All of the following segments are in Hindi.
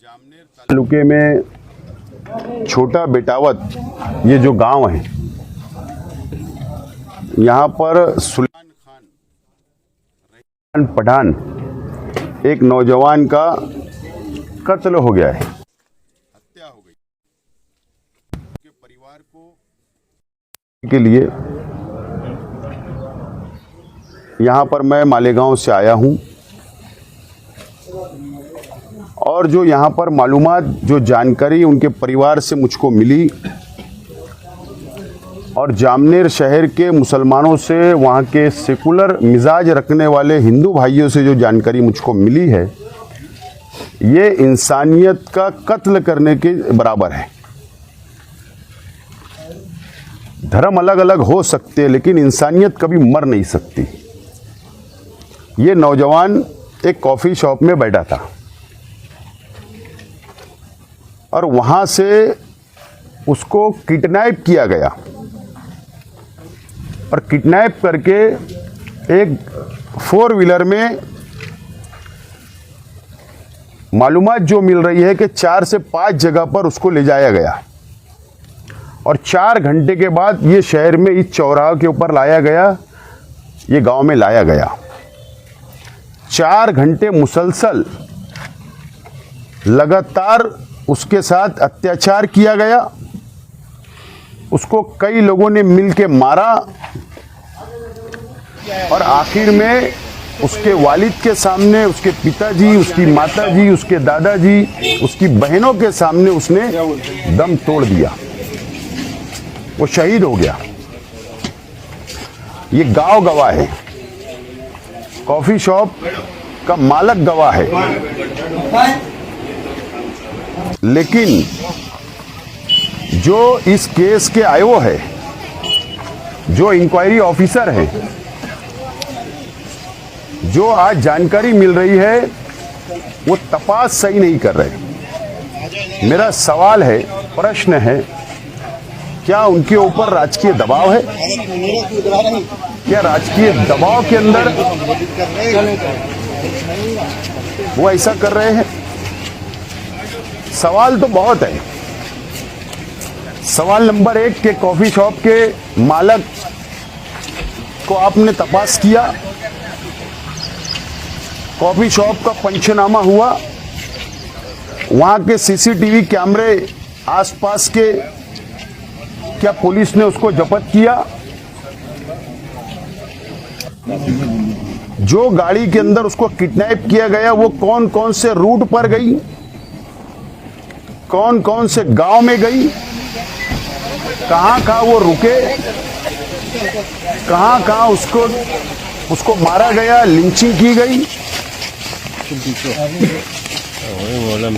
तालुके में छोटा बेटावत ये जो गांव है, यहाँ पर सुलेमान खान पठान एक नौजवान का कत्ल हो गया है, हत्या हो गई। उनके परिवार को के लिए यहाँ पर मैं मालेगांव से आया हूँ और जो यहाँ पर मालूमात, जो जानकारी उनके परिवार से मुझको मिली और जामनेर शहर के मुसलमानों से, वहाँ के सेकुलर मिजाज रखने वाले हिंदू भाइयों से जो जानकारी मुझको मिली है, ये इंसानियत का कत्ल करने के बराबर है। धर्म अलग अलग हो सकते हैं लेकिन इंसानियत कभी मर नहीं सकती। ये नौजवान एक कॉफ़ी शॉप में बैठा था और वहाँ से उसको किडनैप किया गया और किडनैप करके एक 4 व्हीलर में, मालूमात जो मिल रही है कि 4 से 5 जगह पर उसको ले जाया गया और 4 घंटे के बाद ये शहर में इस चौराहे के ऊपर लाया गया, ये गांव में लाया गया। 4 घंटे मुसलसल लगातार उसके साथ अत्याचार किया गया। उसको कई लोगों ने मिलके मारा और आखिर में उसके वालिद के सामने, उसके पिताजी, उसकी माताजी, उसके दादाजी, उसकी बहनों के सामने उसने दम तोड़ दिया। वो शहीद हो गया। ये गांव गवाह है, कॉफी शॉप का मालक गवाह है। लेकिन जो इस केस के आईओ है, जो इंक्वायरी ऑफिसर है, जो आज जानकारी मिल रही है, वो तपास सही नहीं कर रहे। मेरा सवाल है, प्रश्न है, क्या उनके ऊपर राजकीय दबाव है? क्या राजकीय दबाव के अंदर वो ऐसा कर रहे हैं? सवाल तो बहुत है। सवाल नंबर 1 के कॉफी शॉप के मालक को आपने तपास किया, कॉफी शॉप का पंचनामा हुआ, वहां के सीसीटीवी कैमरे आसपास के, क्या पुलिस ने उसको जब्त किया? जो गाड़ी के अंदर उसको किडनैप किया गया वो कौन कौन से रूट पर गई, कौन कौन से गांव में गई, कहां कहां वो रुके, कहां कहां उसको मारा गया, लिंचिंग की गई,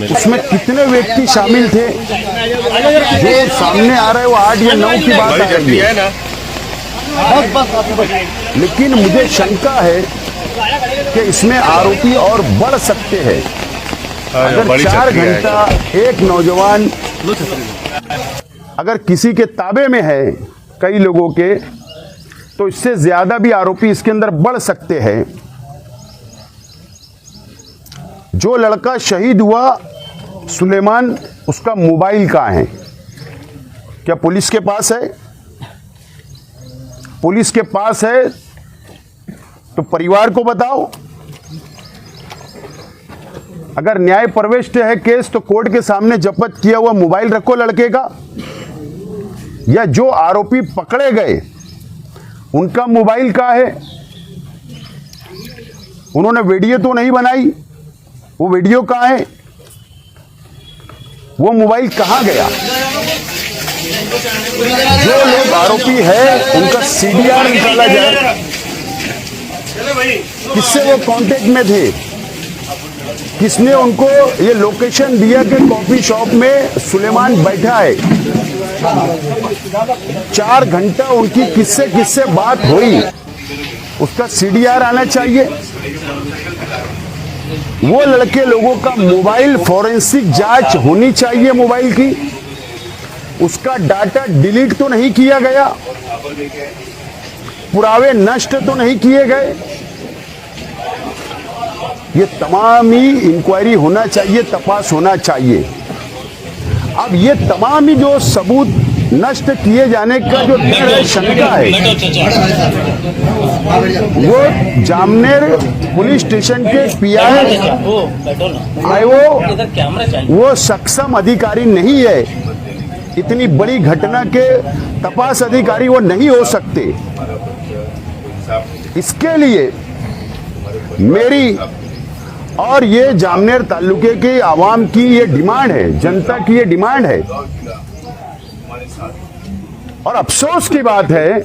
उसमें कितने व्यक्ति शामिल थे? जो सामने आ रहे हैं वो 8 या 9 की बात आ रही है। लेकिन मुझे शंका है कि इसमें आरोपी और बढ़ सकते हैं। अगर 4 घंटा एक नौजवान अगर किसी के ताबे में है, कई लोगों के, तो इससे ज्यादा भी आरोपी इसके अंदर बढ़ सकते हैं। जो लड़का शहीद हुआ सुलेमान, उसका मोबाइल कहाँ है? क्या पुलिस के पास है? पुलिस के पास है तो परिवार को बताओ। अगर न्याय प्रविष्ट है केस तो कोर्ट के सामने जब्त किया हुआ मोबाइल रखो लड़के का, या जो आरोपी पकड़े गए उनका मोबाइल कहाँ है? उन्होंने वीडियो तो नहीं बनाई, वो वीडियो कहाँ है? वो मोबाइल कहाँ गया? जो लोग आरोपी है उनका सीडीआर निकाला जाए, किससे वो कांटेक्ट में थे, किसने उनको ये लोकेशन दिया कि कॉफी शॉप में सुलेमान बैठा है। 4 घंटा उनकी किससे बात हुई, उसका सीडीआर आना चाहिए। वो लड़के लोगों का मोबाइल फॉरेंसिक जांच होनी चाहिए मोबाइल की, उसका डाटा डिलीट तो नहीं किया गया, पुरावे नष्ट तो नहीं किए गए। ये तमाम ही इंक्वायरी होना चाहिए, तपास होना चाहिए। अब ये तमाम ही जो सबूत नष्ट किए जाने का जो डर है, शंका है, वो जामनेर पुलिस स्टेशन के पीआई वो सक्षम अधिकारी नहीं है। इतनी बड़ी घटना के तपास अधिकारी वो नहीं हो सकते। इसके लिए मेरी और ये जामनेर तालुके के आवाम की ये डिमांड है, जनता की ये डिमांड है। और अफसोस की बात है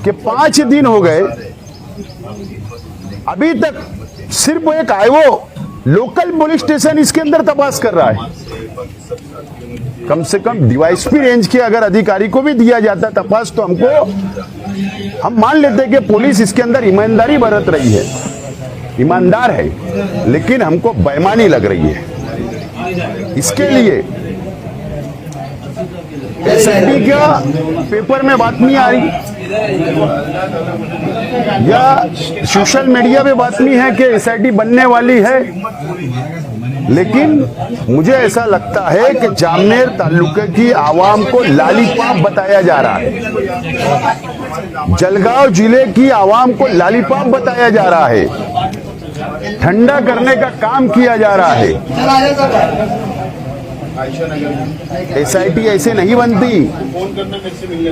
कि 5 दिन हो गए, अभी तक सिर्फ एक आईओ लोकल पुलिस स्टेशन इसके अंदर तपास कर रहा है। कम से कम डीवाईएसपी रेंज के अगर अधिकारी को भी दिया जाता तपास तो हम मान लेते कि पुलिस इसके अंदर ईमानदारी बरत रही है, ईमानदार है, लेकिन हमको बेईमानी लग रही है। इसके लिए एसआईटी का पेपर में बात नहीं आ रही या सोशल मीडिया पे बात नहीं है कि एसआईटी बनने वाली है, लेकिन मुझे ऐसा लगता है कि जामनेर तालुके की आवाम को लॉलीपॉप बताया जा रहा है, जलगांव जिले की आवाम को लॉलीपॉप बताया जा रहा है, ठंडा करने का काम किया जा रहा है। एसआईटी ऐसे नहीं बनती,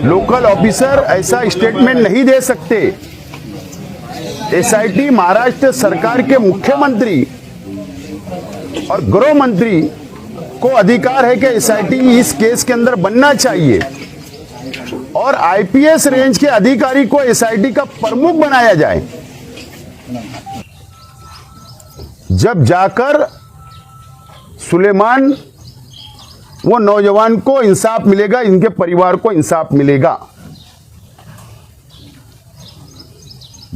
लोकल ऑफिसर ऐसा स्टेटमेंट नहीं दे सकते। एसआईटी महाराष्ट्र सरकार के मुख्यमंत्री और गृह मंत्री को अधिकार है कि एसआईटी इस केस के अंदर बनना चाहिए और आईपीएस रेंज के अधिकारी को एसआईटी का प्रमुख बनाया जाए। जब जाकर सुलेमान वो नौजवान को इंसाफ मिलेगा, इनके परिवार को इंसाफ मिलेगा।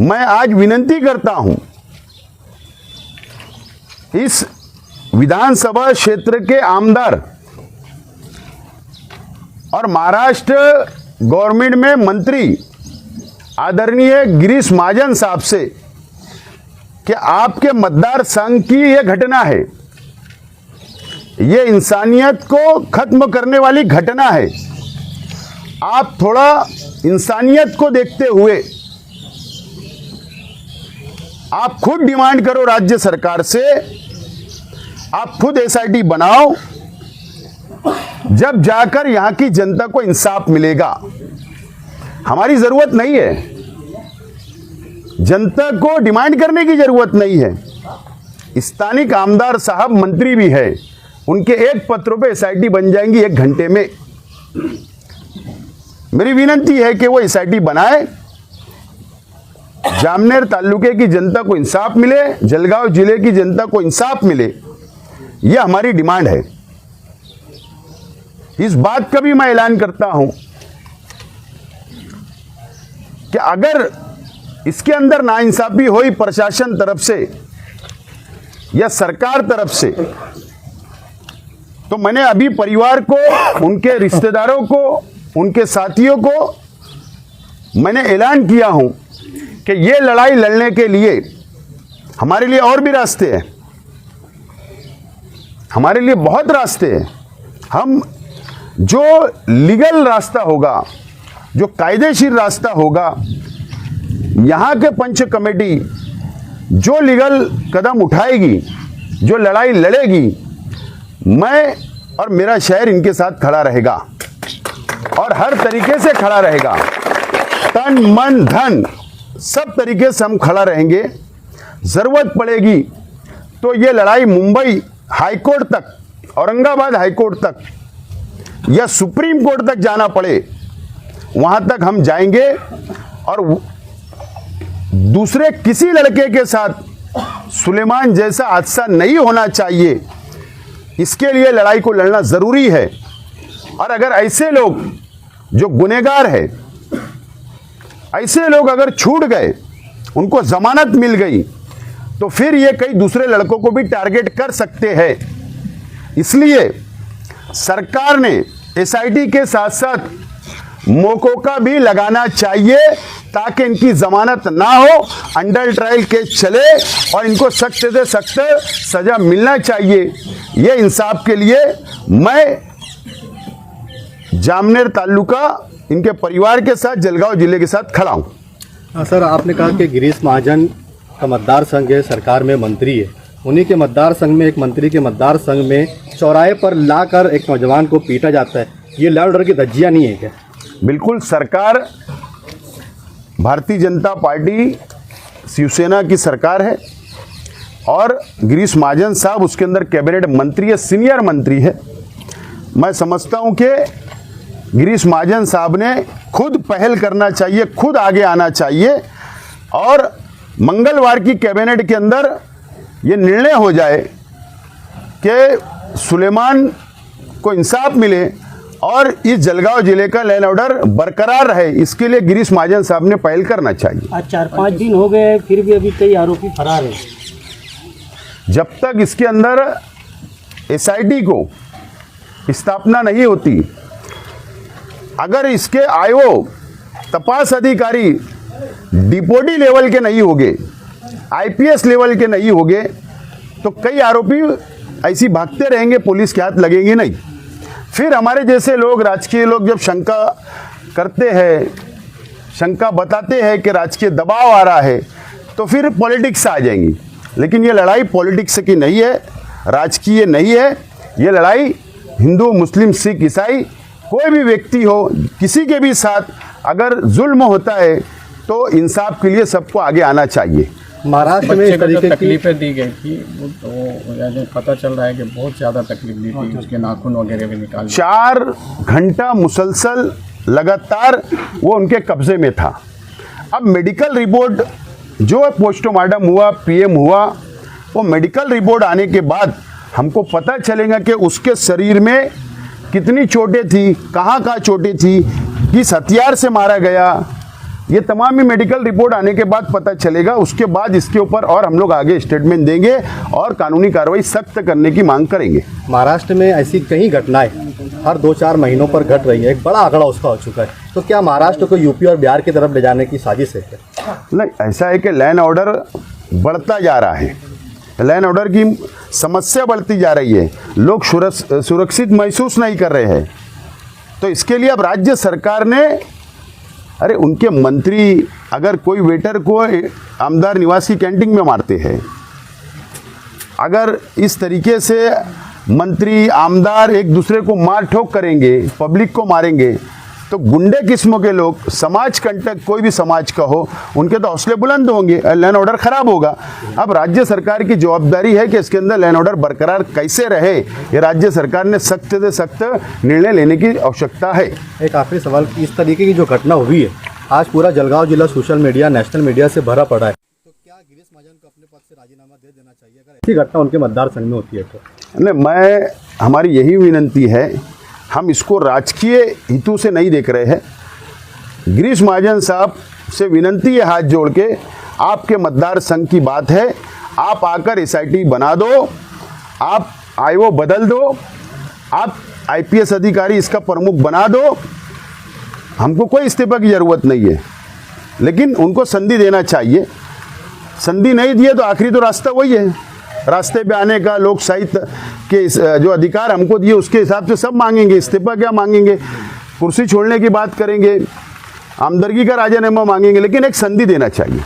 मैं आज विनती करता हूं, इस विधानसभा क्षेत्र के आमदार और महाराष्ट्र गवर्नमेंट में मंत्री आदरणीय गिरीश महाजन साहब से कि आपके मतदार संघ की यह घटना है, ये इंसानियत को खत्म करने वाली घटना है। आप थोड़ा इंसानियत को देखते हुए आप खुद डिमांड करो राज्य सरकार से, आप खुद एसआईटी बनाओ, जब जाकर यहां की जनता को इंसाफ मिलेगा। हमारी जरूरत नहीं है, जनता को डिमांड करने की जरूरत नहीं है। स्थानिक आमदार साहब मंत्री भी है, उनके एक पत्र पे एसआईटी बन जाएंगी 1 घंटे में। मेरी विनती है कि वो एसआईटी बनाए, जामनेर तालुके की जनता को इंसाफ मिले, जलगांव जिले की जनता को इंसाफ मिले, यह हमारी डिमांड है। इस बात का भी मैं ऐलान करता हूं कि अगर इसके अंदर नाइंसाफी हुई प्रशासन तरफ से या सरकार तरफ से, तो मैंने अभी परिवार को, उनके रिश्तेदारों को, उनके साथियों को मैंने ऐलान किया हूं कि ये लड़ाई लड़ने के लिए हमारे लिए और भी रास्ते हैं, हमारे लिए बहुत रास्ते हैं। हम जो लीगल रास्ता होगा, जो कायदेशीर रास्ता होगा, यहाँ के पंच कमेटी जो लीगल कदम उठाएगी, जो लड़ाई लड़ेगी, मैं और मेरा शहर इनके साथ खड़ा रहेगा और हर तरीके से खड़ा रहेगा। तन मन धन सब तरीके से हम खड़ा रहेंगे। जरूरत पड़ेगी तो ये लड़ाई मुंबई हाईकोर्ट तक, औरंगाबाद हाईकोर्ट तक या सुप्रीम कोर्ट तक जाना पड़े, वहां तक हम जाएंगे। और दूसरे किसी लड़के के साथ सुलेमान जैसा हादसा नहीं होना चाहिए, इसके लिए लड़ाई को लड़ना जरूरी है। और अगर ऐसे लोग जो गुनहगार है, ऐसे लोग अगर छूट गए, उनको जमानत मिल गई, तो फिर ये कई दूसरे लड़कों को भी टारगेट कर सकते हैं। इसलिए सरकार ने एसआईटी के साथ साथ मौकों का भी लगाना चाहिए ताकि इनकी जमानत ना हो, अंडर ट्रायल केस चले और इनको सख्त से सख्त सजा मिलना चाहिए। ये इंसाफ के लिए मैं जामनेर तालुका इनके परिवार के साथ, जलगांव जिले के साथ खड़ा हूं। सर, आपने कहा कि गिरीश महाजन का मतदार संघ है, सरकार में मंत्री है, उन्हीं के मतदार संघ में, एक मंत्री के मतदार संघ में चौराहे पर लाकर एक नौजवान को पीटा जाता है, ये लॉ ऑर्डर की धज्जियां नहीं है क्या? बिल्कुल, सरकार भारतीय जनता पार्टी शिवसेना की सरकार है और गिरीश महाजन साहब उसके अंदर कैबिनेट मंत्री है, सीनियर मंत्री है। मैं समझता हूं कि गिरीश महाजन साहब ने खुद पहल करना चाहिए, खुद आगे आना चाहिए और मंगलवार की कैबिनेट के अंदर ये निर्णय हो जाए कि सुलेमान को इंसाफ मिले और इस जलगांव जिले का लैंड ऑर्डर बरकरार रहे। इसके लिए गिरीश महाजन साहब ने पहल करना चाहिए। आज 4-5 दिन हो गए, फिर भी अभी कई आरोपी फरार हैं। जब तक इसके अंदर एसआईटी को स्थापना नहीं होती, अगर इसके आयोग तपास अधिकारी डिप्टी लेवल के नहीं होंगे, आईपीएस लेवल के नहीं होंगे, तो कई आरोपी ऐसी भागते रहेंगे, पुलिस के हाथ लगेंगे नहीं। फिर हमारे जैसे लोग, राजकीय लोग जब शंका करते हैं, शंका बताते हैं कि राजकीय दबाव आ रहा है, तो फिर पॉलिटिक्स आ जाएंगी। लेकिन ये लड़ाई पॉलिटिक्स की नहीं है, राजकीय नहीं है। ये लड़ाई हिंदू, मुस्लिम, सिख, ईसाई कोई भी व्यक्ति हो, किसी के भी साथ अगर जुल्म होता है तो इंसाफ के लिए सबको आगे आना चाहिए। महाराष्ट्र में इस तरीके की तकलीफें दी गई थी, वो यानी पता चल रहा है कि बहुत ज़्यादा तकलीफ दी थी, उसके नाखून वगैरह भी निकाल 4 घंटा मुसलसल लगातार वो उनके कब्जे में था। अब मेडिकल रिपोर्ट जो पोस्टमार्टम हुआ, पीएम हुआ, वो मेडिकल रिपोर्ट आने के बाद हमको पता चलेगा कि उसके शरीर में कितनी चोटें थी, कहाँ कहाँ चोटें थी, किस हथियार से मारा गया, ये तमाम ही मेडिकल रिपोर्ट आने के बाद पता चलेगा। उसके बाद इसके ऊपर और हम लोग आगे स्टेटमेंट देंगे और कानूनी कार्रवाई सख्त करने की मांग करेंगे। महाराष्ट्र में ऐसी कई घटनाएं हर 2-4 महीनों पर घट रही है, एक बड़ा आंकड़ा उसका हो चुका है, तो क्या महाराष्ट्र को यूपी और बिहार की तरफ ले जाने की साजिश है क्या? नहीं, ऐसा है कि लैंड ऑर्डर बढ़ता जा रहा है, लैंड ऑर्डर की समस्या बढ़ती जा रही है, लोग सुरक्षित महसूस नहीं कर रहे हैं। तो इसके लिए अब राज्य सरकार ने, अरे उनके मंत्री अगर कोई वेटर को आमदार निवास की कैंटीन में मारते हैं, अगर इस तरीके से मंत्री आमदार एक दूसरे को मार ठोक करेंगे, पब्लिक को मारेंगे, तो गुंडे किस्मों के लोग, समाज कंटक कोई भी समाज का हो, उनके तो हौसले बुलंद होंगे, लैंड ऑर्डर खराब होगा। अब राज्य सरकार की जवाबदारी है कि इसके अंदर लैंड ऑर्डर बरकरार कैसे रहे, ये राज्य सरकार ने सख्त से सख्त निर्णय लेने की आवश्यकता है। एक आखिरी सवाल, इस तरीके की जो घटना हुई है, आज पूरा जलगांव जिला सोशल मीडिया, नेशनल मीडिया से भरा पड़ा है, तो क्या गिरीश महाजन को अपने पद से राजीनामा दे देना चाहिए अगर ऐसी घटना उनके मतदार संघ में होती है तो? नहीं, हमारी यही विनंती है, हम इसको राजकीय हितों से नहीं देख रहे हैं। गिरीश महाजन साहब से विनंती है हाथ जोड़ के, आपके मतदार संघ की बात है, आप आकर एसआईटी बना दो, आप आईओ बदल दो, आप आईपीएस अधिकारी इसका प्रमुख बना दो, हमको कोई इस्तीफा की ज़रूरत नहीं है, लेकिन उनको संधि देना चाहिए। संधि नहीं दिए तो आखिरी तो रास्ता वही है, रास्ते पे आने का, लोकशाही के जो अधिकार हमको दिए उसके हिसाब से सब मांगेंगे, इस्तीफा क्या मांगेंगे, कुर्सी छोड़ने की बात करेंगे, आमदरगी का राजीनामा मांगेंगे, लेकिन एक संधि देना चाहिए।